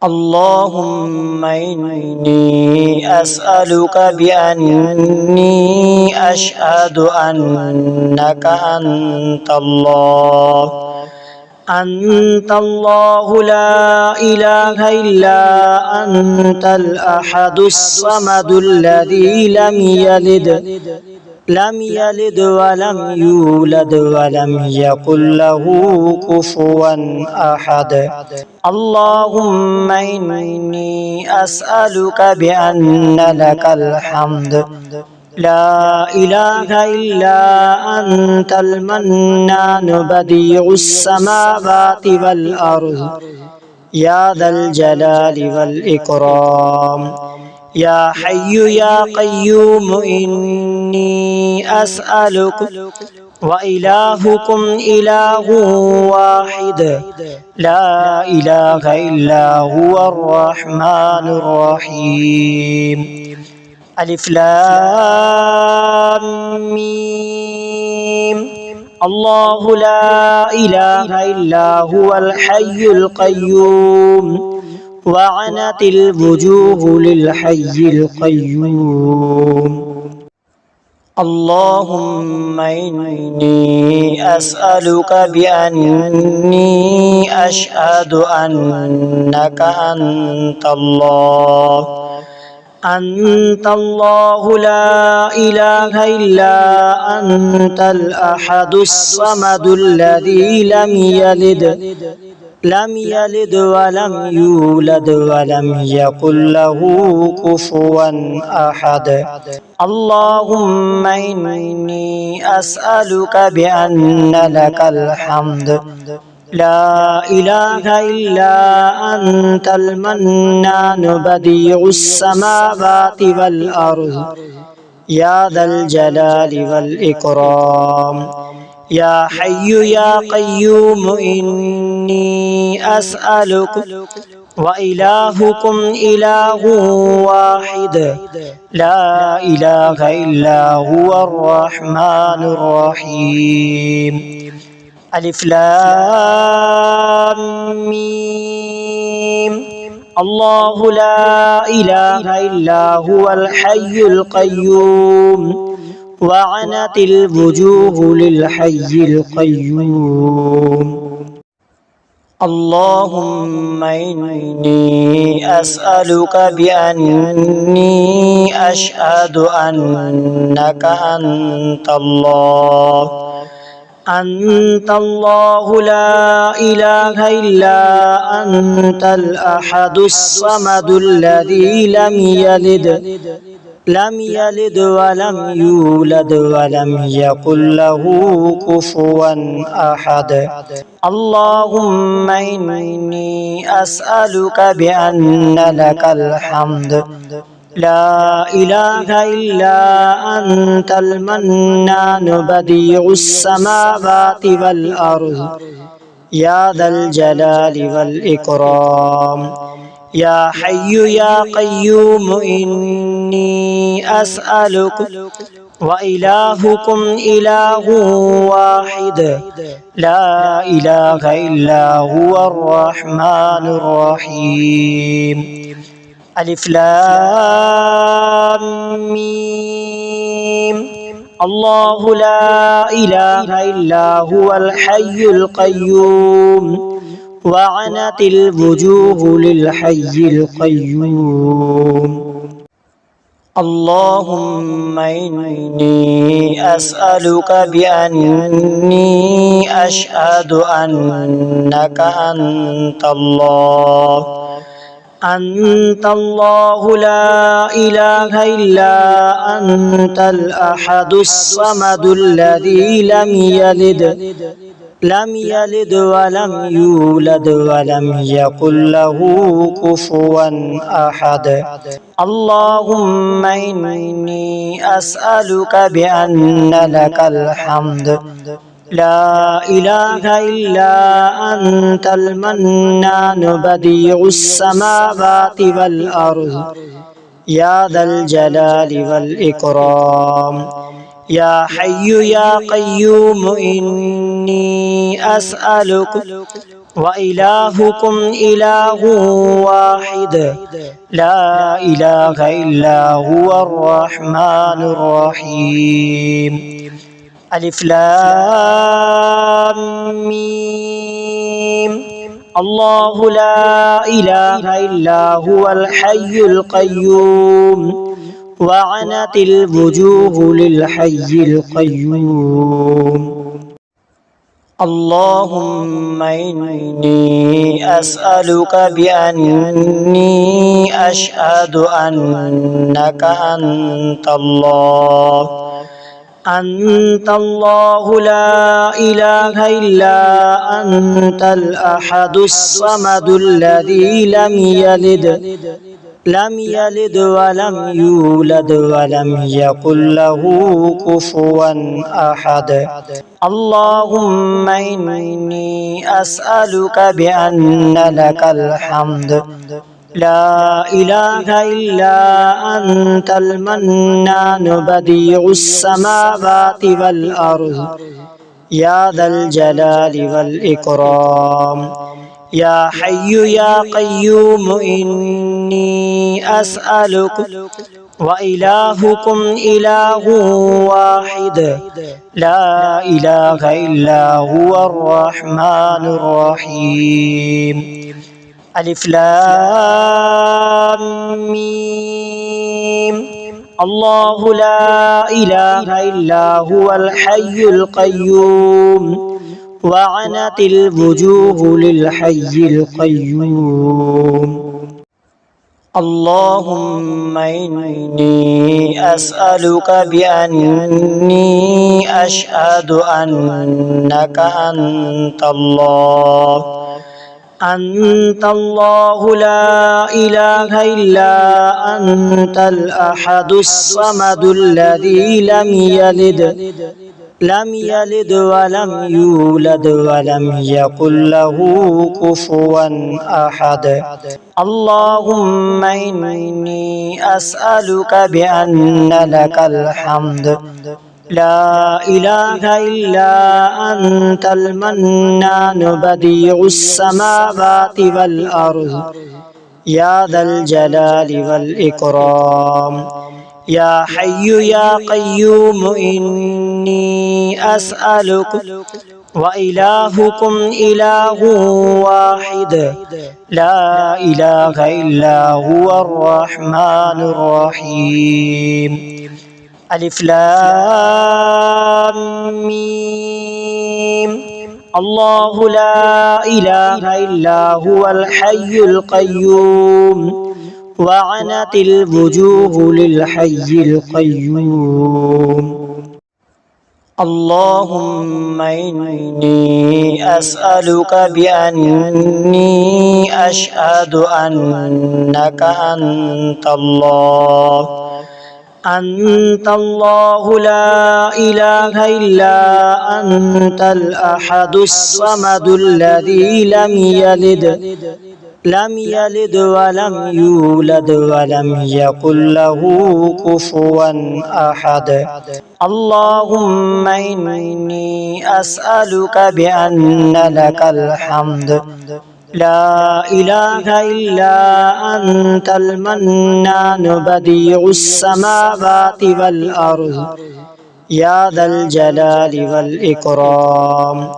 اللهم إني أسألك بأني أشهد أنك أنت الله لا إله إلا أنت الأحد الصمد الذي لم يلد ولم يولد ولم يكن له كفوا أحد. اللهم إني أسألك بأن لك الحمد لا إله إلا أنت المنان بديع السماوات والأرض يا ذا الجلال والإكرام يا حي يا قيوم إني أسألك وإلهكم إله واحد لا إله إلا هو الرحمن الرحيم. ألف لام ميم. الله لا إله إلا هو الحي القيوم وعنت الوجوه للحي القيوم. اللهم إني أسألك بأني أشهد أنك أنت الله لا إله إلا أنت الأحد الصمد الذي لم يلد ولم يولد ولم يكن له كفوا أحد. اللهم إني أسألك بأن لك الحمد لا إله إلا أنت المنان بديع السماوات والأرض يا ذا الجلال والإكرام يا حي يا قيوم إني أسألك وإلهكم إله واحد لا إله إلا هو الرحمن الرحيم. ألف لام ميم. الله لا إله إلا هو الحي القيوم وعنت الوجوه للحي القيوم. اللهم إني أسألك بأني أشهد أنك أنت الله لا إله إلا أنت الأحد الصمد الذي لم يلد ولم يولد ولم يكن له كفوا أحد. اللهم إني أسألك بأن لك الحمد لا إله إلا أنت المنان بديع السماوات والأرض يا ذا الجلال والإكرام يا حي يا قيوم إني أسألك وإلهكم إله واحد لا إله إلا هو الرحمن الرحيم. ألف لام ميم. الله لا إله إلا هو الحي القيوم وعنت الوجوه للحي القيوم. اللهم إني أسألك بأني أشهد أنك أنت الله لا إله إلا أنت الأحد الصمد الذي لم يلد ولم يولد ولم يكن له كفوا أحد. اللهم إني أسألك بأن لك الحمد لا إله إلا أنت المنان بديع السماوات والأرض يا ذا الجلال والإكرام يا حي يا قيوم إني أسألك وإلهكم إله واحد لا إله إلا هو الرحمن الرحيم ألف لام ميم الله لا إله إلا هو الحي القيوم وعنت الوجوه للحي القيوم اللهم إني أسألك بأني أشهد أنك أنت الله لا إله إلا أنت الأحد الصمد الذي لم يلد ولم يولد ولم يكن له كفوا أحد اللهم إني أسألك بأن لك الحمد لا إله إلا أنت المنان بديع السماوات والأرض يا ذا الجلال والإكرام يا حي يا قيوم إني أسألك وإلهكم إله واحد لا إله إلا هو الرحمن الرحيم ألف لام ميم الله لا إله إلا هو الحي القيوم وعنت الوجوه للحي القيوم اللهم إني أسألك بأني أشهد أنك أنت الله لا إله إلا أنت الأحد الصمد الذي لم يلد ولم يولد ولم يكن له كفوا أحد اللهم إني أسألك بأن لك الحمد لا إله إلا أنت المنان بديع السماوات والأرض يا ذا الجلال والإكرام يا حي يا قيوم إني أسألك وإلهكم إله واحد لا إله إلا هو الرحمن الرحيم ألف لام ميم الله لا إله إلا هو الحي القيوم وعنت الوجوه للحي القيوم اللهم إني أسألك بأني أشهد أنك أنت الله لا إله إلا أنت الأحد الصمد الذي لم يلد ولم يولد ولم يكن له كفوا أحد اللهم إني أسألك بأن لك الحمد لا إله إلا أنت المنان بديع السماوات والأرض يا ذا الجلال والإكرام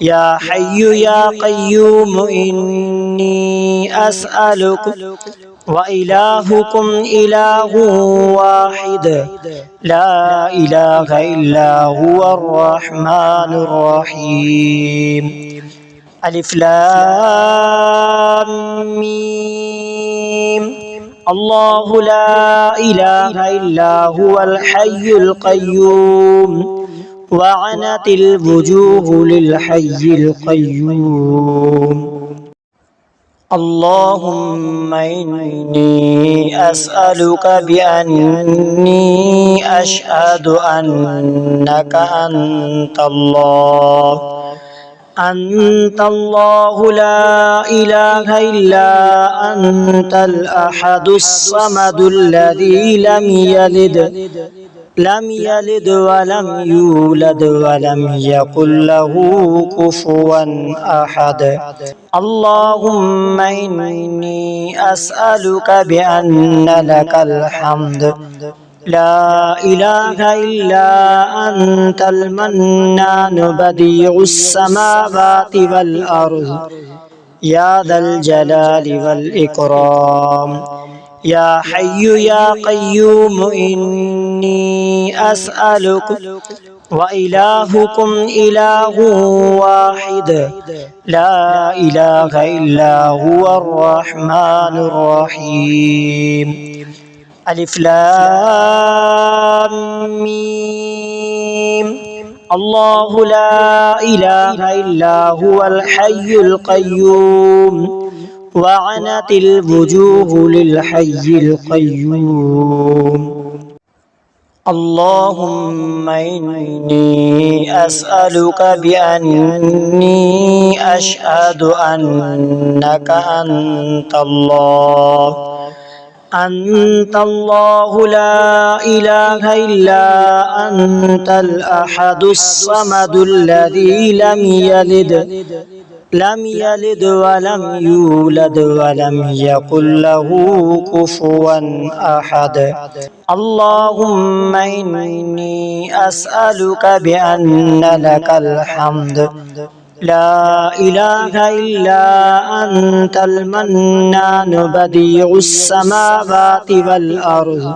يا حي يا قيوم إني أسألك وإلهكم إله واحد لا إله إلا هو الرحمن الرحيم ألف لام ميم الله لا إله إلا هو الحي القيوم وعنت الوجوه للحي القيوم اللهم إني أسألك بأني أشهد أنك أنت الله لا إله إلا أنت الأحد الصمد الذي لم يلد ولم يولد ولم يكن له كفوا أحد. اللهم إني أسألك بأن لك الحمد لا إله إلا أنت المنان بديع السماوات والأرض يا ذا الجلال والإكرام. يا حي يا قيوم إني أسألك وإلهكم إله واحد لا إله إلا هو الرحمن الرحيم. ألف لام ميم. الله لا إله إلا هو الحي القيوم وعنت الوجوه للحي القيوم. اللهم إني أسألك بأني أشهد أنك أنت الله لا إله إلا أنت الأحد الصمد الذي لم يلد ولم يولد ولم يكن له كفوا أحد. اللهم إني أسألك بأن لك الحمد لا إله إلا أنت المنان بديع السماوات والأرض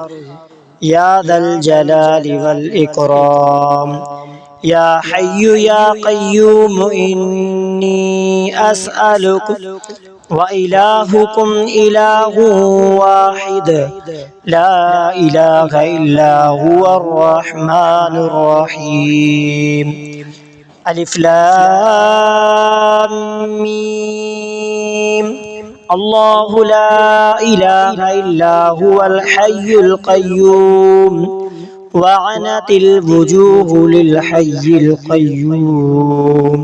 يا ذا الجلال والإكرام. يا حي يا قيوم إني أسألك وإلهكم إله واحد لا إله إلا هو الرحمن الرحيم. ألف لام ميم. الله لا إله إلا هو الحي القيوم وعنت الوجوه للحي القيوم.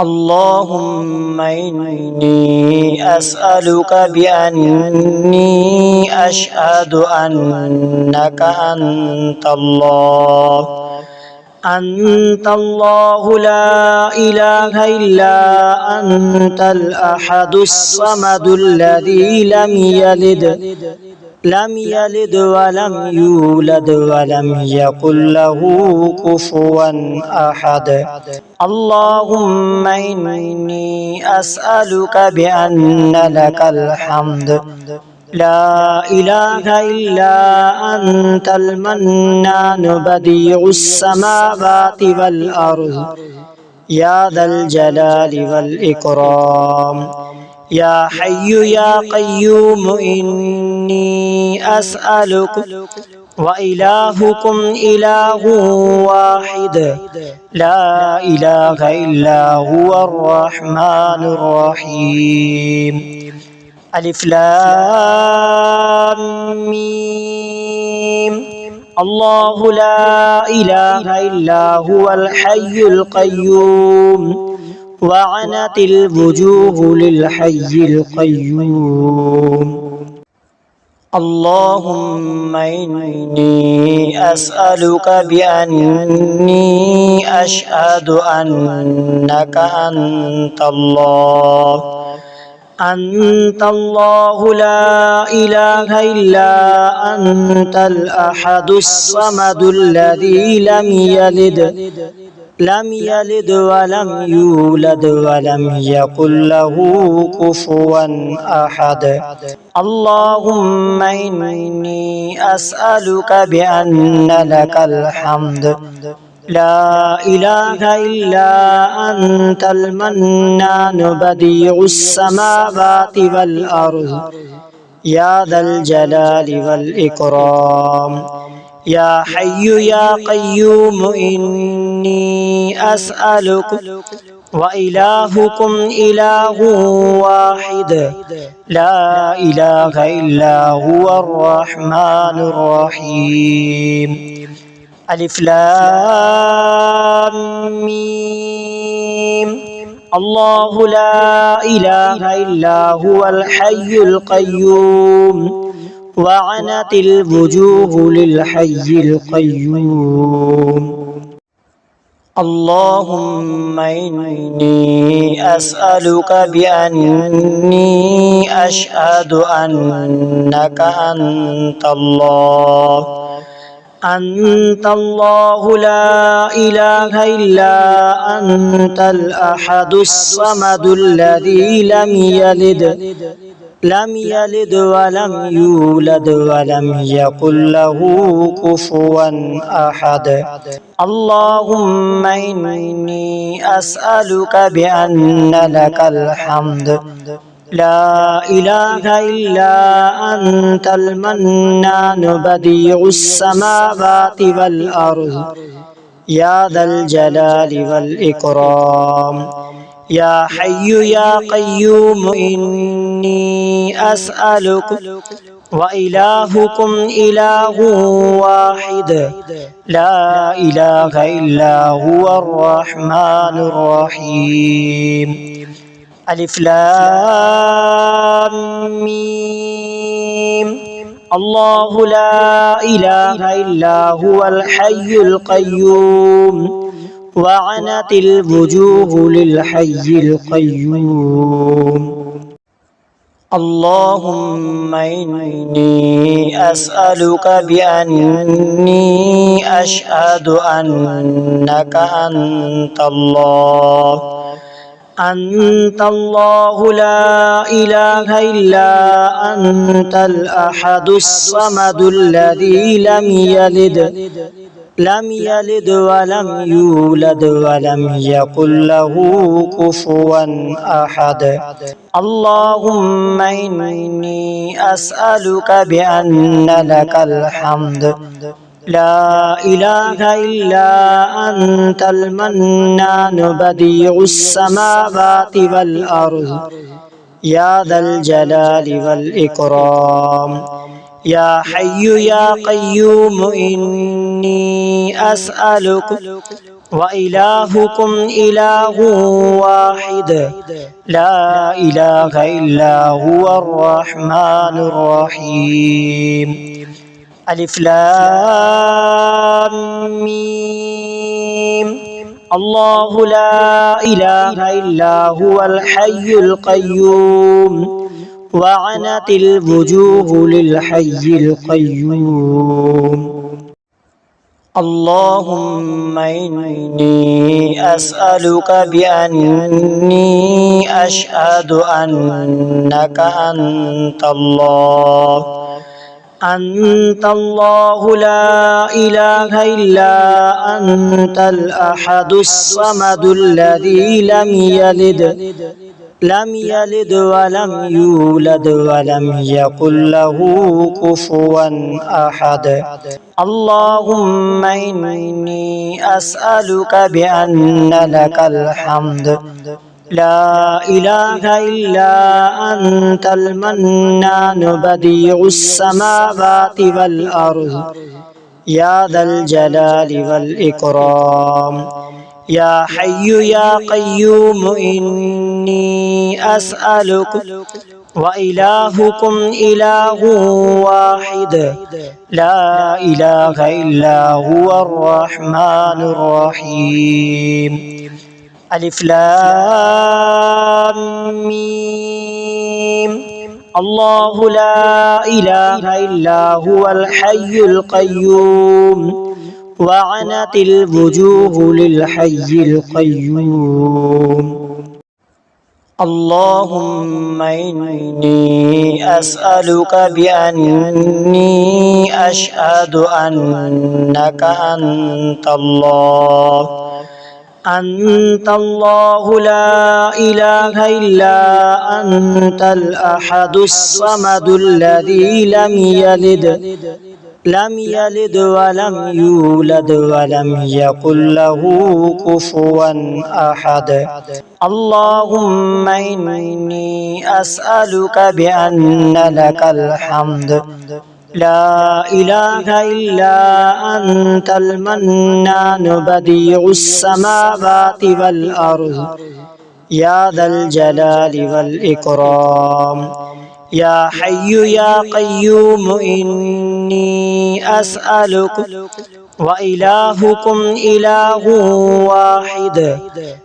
اللهم إني أسألك بأني أشهد أنك أنت الله لا إله إلا أنت الأحد الصمد الذي لم يلد ولم يولد ولم يكن له كفوا أحد. اللهم إني أسألك بأن لك الحمد لا إله إلا أنت المنان بديع السماوات والأرض يا ذا الجلال والإكرام. يا حي يا قيوم إني أسألك وإلهكم إله واحد لا إله إلا هو الرحمن الرحيم. ألف لام ميم. الله لا إله إلا هو الحي القيوم وعنت الوجوه للحي القيوم. اللهم إني أسألك بأني أشهد أنك أنت الله لا إله إلا أنت الأحد الصمد الذي لم يلد ولم يولد ولم يكن له كفوا أحد. اللهم إني أسألك بأن لك الحمد لا إله إلا أنت المنان بديع السماوات والأرض يا ذا الجلال والإكرام. يا حي يا قيوم إني أسألك وإلهكم إله واحد لا إله إلا هو الرحمن الرحيم. ألف لام ميم. الله لا إله إلا هو الحي القيوم وعنت الوجوه للحي القيوم. اللهم إني أسألك بأني أشهد أنك أنت الله لا إله إلا أنت الأحد الصمد الذي لم يلد ولم يولد ولم يكن له كفوا أحد. اللهم إني أسألك بأن لك الحمد لا إله إلا أنت المنان بديع السماوات والأرض يا ذا الجلال والإكرام. يا حي يا قيوم إني أسألك وإلهكم إله واحد لا إله إلا هو الرحمن الرحيم. ألف لام ميم. الله لا إله إلا هو الحي القيوم وعنت الوجوه للحي القيوم. اللهم إني أسألك بأني أشهد أنك أنت الله لا إله إلا أنت الأحد الصمد الذي لم يلد ولم يولد ولم يكن له كفوا أحد. اللهم إني أسألك بأن لك الحمد لا إله إلا أنت المنان بديع السماوات والأرض يا ذا الجلال والإكرام. يا حي يا قيوم إني أسألك وإلهكم إله واحد لا إله إلا هو الرحمن الرحيم. ألف لام ميم. الله لا إله إلا هو الحي القيوم وعنت الوجوه للحي القيوم. اللهم إني أسألك بأني أشهد أنك أنت الله لا إله إلا أنت الأحد الصمد الذي لم يلد ولم يولد ولم يكن له كفوا أحد. اللهم إني أسألك بأن لك الحمد لا إله إلا أنت المنان بديع السماوات والأرض يا ذا الجلال والإكرام. يا حي يا قيوم إني أسألك وإلهكم إله واحد لا إله إلا هو الرحمن الرحيم. ألف لام ميم. الله لا إله إلا هو الحي القيوم وعنت الوجوه للحي القيوم. اللهم إني أسألك بأني أشهد أنك أنت الله لا إله إلا أنت الأحد الصمد الذي لم يلد ولم يولد ولم يكن له كفوا أحد. اللهم إني أسألك بأن لك الحمد لا إله إلا أنت المنان بديع السماوات والأرض يا ذا الجلال والإكرام. يا حي يا قيوم إني أسألك وإلهكم إله واحد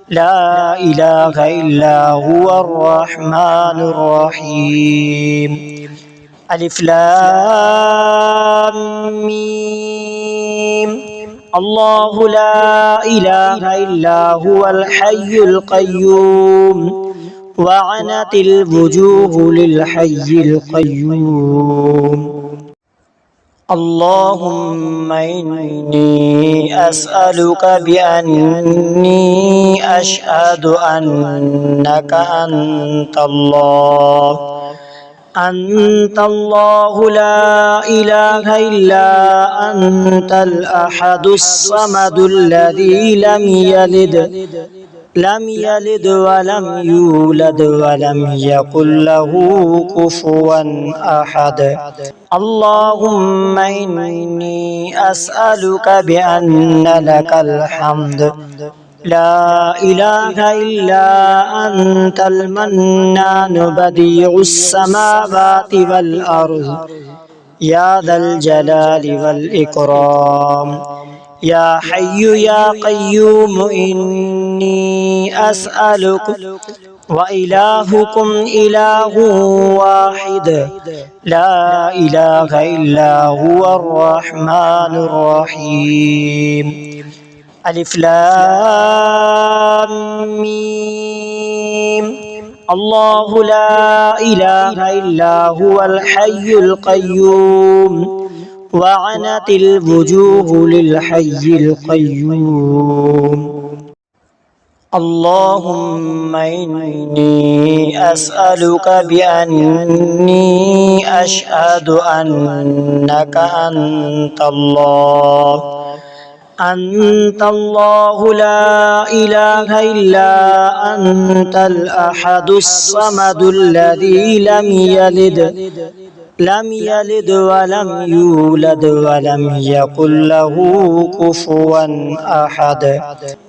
لا إله إلا هو الرحمن الرحيم. ألف لام ميم. الله لا إله إلا هو الحي القيوم وعنت الوجوه للحي القيوم. اللهم إني أسألك بأني أشهد أنك أنت الله لا إله إلا أنت الأحد الصمد الذي لم يلد ولم يولد ولم يكن له كفوا أحد. اللهم إني أسألك بأن لك الحمد لا إله إلا أنت المنان بديع السماوات والأرض يا ذا الجلال والإكرام. يا حي يا قيوم إني أسألك وإلهكم إله واحد لا إله إلا هو الرحمن الرحيم. ألف لام ميم. الله لا إله إلا هو الحي القيوم وعنت الوجوه للحي القيوم. اللهم إني أسألك بأني أشهد أنك أنت الله لا إله إلا أنت الأحد الصمد الذي لم يلد ولم يولد ولم يكن له كفوا أحد.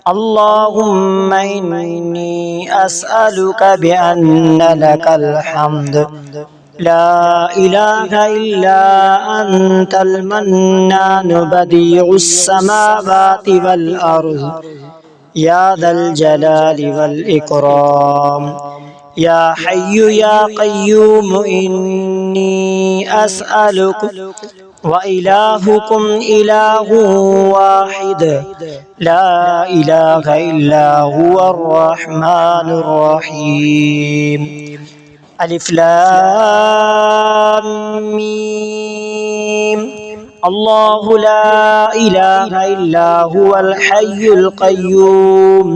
اللهم إني أسألك بأن لك الحمد لا إله إلا أنت المنان بديع السماوات والأرض يا ذا الجلال والإكرام. يا حي يا قيوم إني أسألك وإلهكم إله واحد لا إله إلا هو الرحمن الرحيم. ألف لام ميم. الله لا إله إلا هو الحي القيوم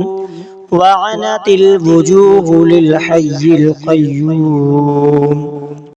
وعنت الوجوه للحي القيوم.